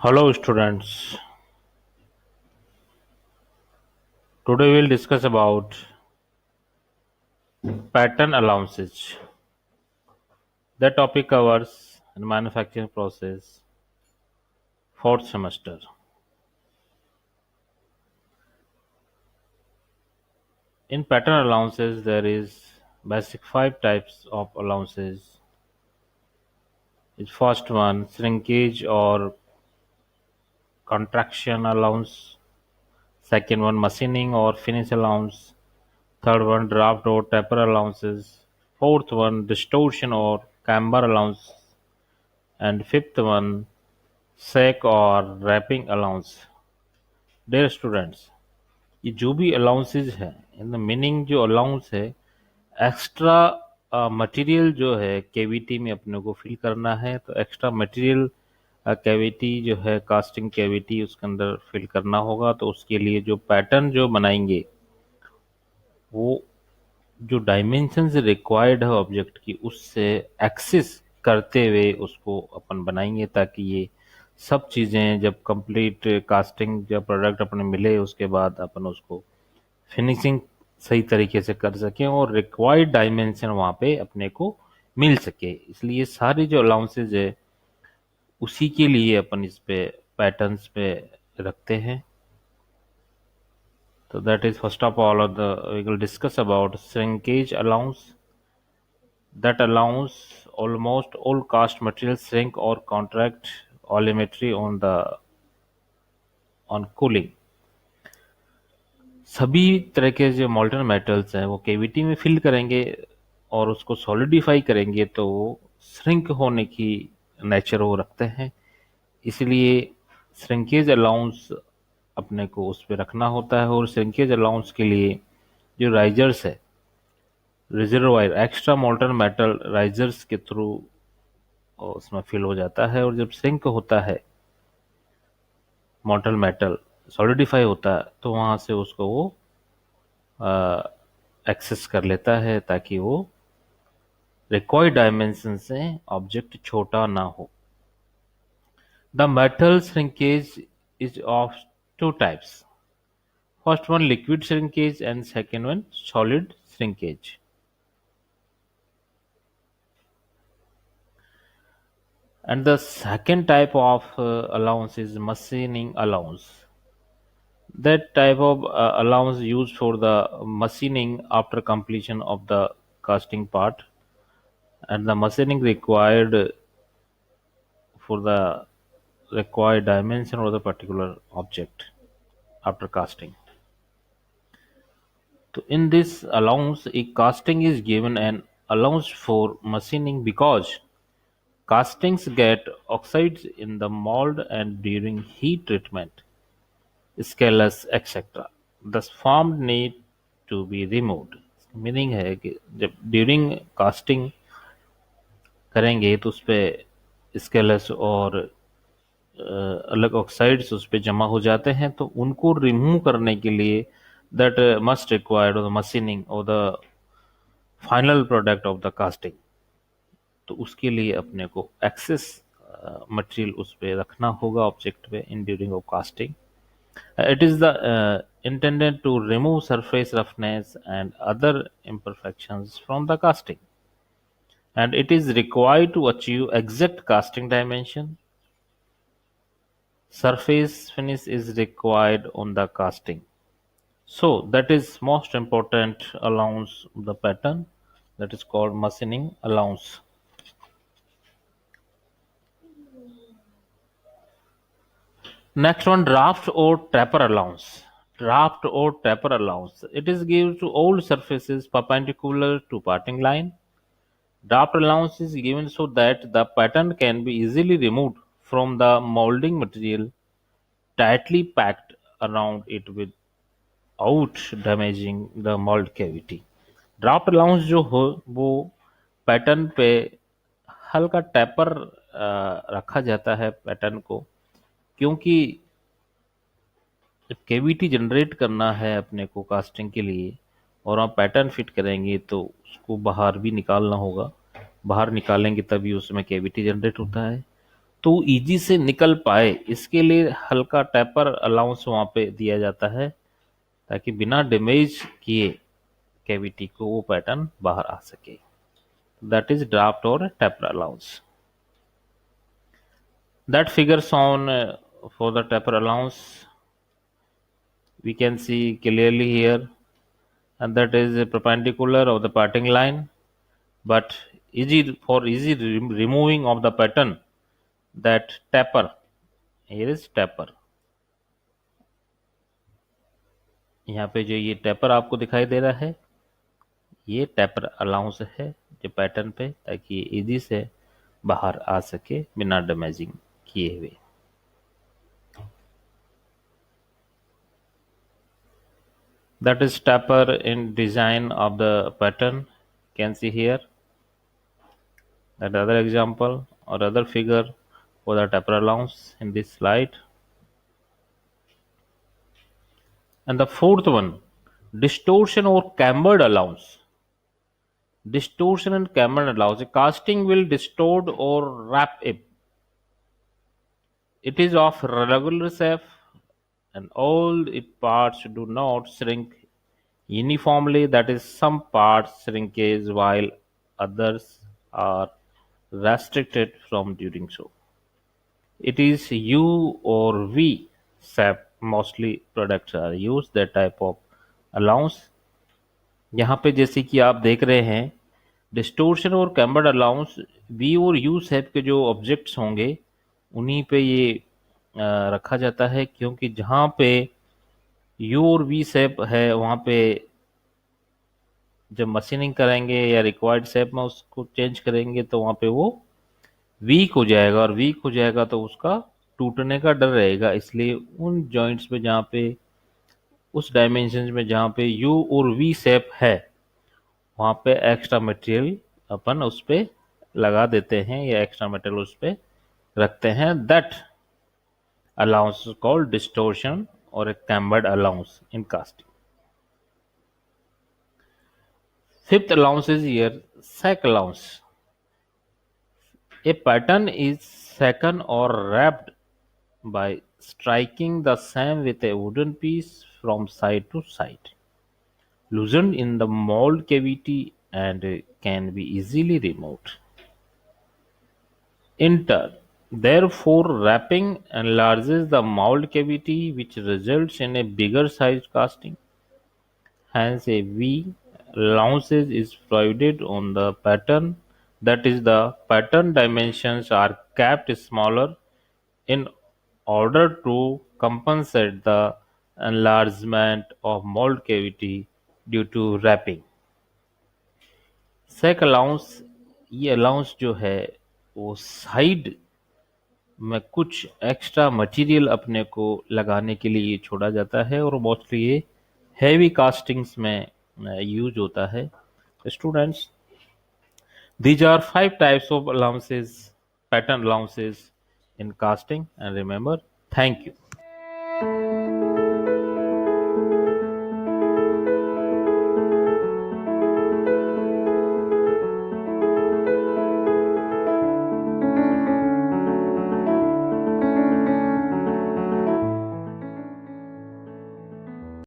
Hello students. Today we'll discuss about pattern allowances. The topic covers the manufacturing process, fourth semester. In pattern allowances there is basic five types of allowances. Its first one shrinkage or contraction allowance, second one machining or finish allowance, third one draft or taper allowances, fourth one distortion or camber allowance, and fifth one sec और wrapping allowance. Dear students, ये जो भी allowances है in the meaning जो allowance है extra material जो है cavity में अपने को फिल करना है तो एक्स्ट्रा मटेरियल कैविटी जो है कास्टिंग कैविटी उसके अंदर फिल करना होगा तो उसके लिए जो पैटर्न जो बनाएंगे वो जो डायमेंशंस रिक्वायर्ड है ऑब्जेक्ट की उससे एक्सेस करते हुए उसको अपन बनाएंगे ताकि ये सब चीज़ें जब कंप्लीट कास्टिंग जब प्रोडक्ट अपने मिले उसके बाद अपन उसको फिनिशिंग सही तरीके से कर सकें और रिक्वायर्ड डायमेंशन वहाँ पे अपने को मिल सके। इसलिए सारी जो अलाउंसेज है उसी के लिए अपन इस पे पैटर्न्स पे रखते हैं। So that is first of all we will discuss about shrinkage allowance that allows almost all cast materials shrink or contract volumetry on cooling। सभी तरह के जो मोल्टन मेटल्स हैं वो केविटी में फिल करेंगे और उसको सॉलिडिफाई करेंगे तो वो श्रिंक होने की नेचर वो रखते हैं। इसलिए श्रिंकेज अलाउंस अपने को उस पर रखना होता है और श्रिंकेज अलाउंस के लिए जो राइजर्स है reservoir extra molten metal risers के थ्रू उसमें फिल हो जाता है और जब श्रिंक होता है मोल्टन मेटल सॉलिडिफाई होता है तो वहां से उसको वो एक्सेस कर लेता है ताकि वो रिक्वायर्ड डायमेंशन से ऑब्जेक्ट छोटा ना हो। The metal shrinkage is of two types, first one liquid shrinkage and second one solid shrinkage. And the second type of allowance is machining allowance. That type of allowance used for the machining after completion of the casting part, and the machining required for the required dimension of the particular object after casting. So in this allowance, a casting is given an allowance for machining because castings get oxides in the mold and during heat treatment, scalus etc. The formed need to be removed। Meaning है कि जब during casting करेंगे तो उस पर स्केलस और अलग oxides उस पर जमा हो जाते हैं तो उनको रिमूव करने के लिए that must required the machining और the final product of the casting. तो उसके लिए अपने को एक्सेस मटेरियल उस पे रखना होगा ऑब्जेक्ट पे in during of casting. It is the intended to remove surface roughness and other imperfections from the casting, and it is required to achieve exact casting dimension. Surface finish is required on the casting, so that is most important allowance of the pattern, that is called machining allowance. Next one, draft or taper allowance. Draft or taper allowance. It is given to all surfaces perpendicular to parting line. Draft allowance is given so that the pattern can be easily removed from the molding material, tightly packed around it without damaging the mold cavity. Draft allowance जो हो वो pattern पे हल्का tapper रखा जाता है pattern को, क्योंकि जब केविटी जनरेट करना है अपने को कास्टिंग के लिए और आप पैटर्न फिट करेंगे तो उसको बाहर भी निकालना होगा। बाहर निकालेंगे तभी उसमें केविटी जनरेट होता है तो इजी से निकल पाए, इसके लिए हल्का टेपर अलाउंस वहां पे दिया जाता है, ताकि बिना डैमेज किए कैविटी को वो पैटर्न बाहर आ सके। दैट इज ड्राफ्ट और taper allowance. That figure shown for the taper allowance we can see clearly here, and that is perpendicular of the parting line, but easy removing of the pattern, that taper, here is taper। यहाँ पे जो ये taper आपको दिखाई दे रहा है, ये taper allowance है जो पैटर्न पे, ताकि ये इजी से बाहर आ सके बिना डैमेजिंग किए हुए। That is taper in design of the pattern, can see here that other example or other figure for the taper allowance in this slide. And the fourth one, distortion or cambered allowance. Distortion and cambered allowance. A casting will distort or wrap it. It is of regular shape and all its parts do not shrink uniformly, that is, some parts shrinkage while others are restricted from doing so. It is U or V shape mostly products are used, that type of allowance। यहाँ पे जैसे कि आप देख रहे हैं, distortion और cambered allowance we और यू शेप के जो ऑब्जेक्ट्स होंगे उन्हीं पे ये रखा जाता है, क्योंकि जहाँ पे यू और वी शेप है वहाँ पे जब मशीनिंग करेंगे या रिक्वायर्ड शेप में उसको चेंज करेंगे तो वहाँ पे वो वीक हो जाएगा, और वीक हो जाएगा तो उसका टूटने का डर रहेगा। इसलिए उन जॉइंट्स पे जहाँ पे उस डायमेंशन में जहाँ पे यू और वी शेप है वहाँ पे एक्स्ट्रा मटेरियल अपन उस पे लगा देते हैं या एक्स्ट्रा मटेरियल उस पे रखते हैं। दैट अलाउंस कॉल्ड डिस्टोर्शन और a cambered allowance in casting. Fifth allowance is here sack allowance. A pattern is shaken or wrapped by striking the same with a wooden piece from side to side, loosened in the mold cavity and can be easily removed. In turn, therefore, wrapping enlarges the mold cavity, which results in a bigger sized casting. Hence, a V allowances is provided on the pattern, that is, the pattern dimensions are kept smaller in order to compensate the enlargement of mold cavity due to wrapping। Shake allowance, ये allowance जो है वो side में कुछ extra material अपने को लगाने के लिए छोड़ा जाता है, और मोस्टली ये हैवी कास्टिंग्स में यूज होता है। Students, these are 5 types of allowances, pattern allowances in casting, and remember, thank you।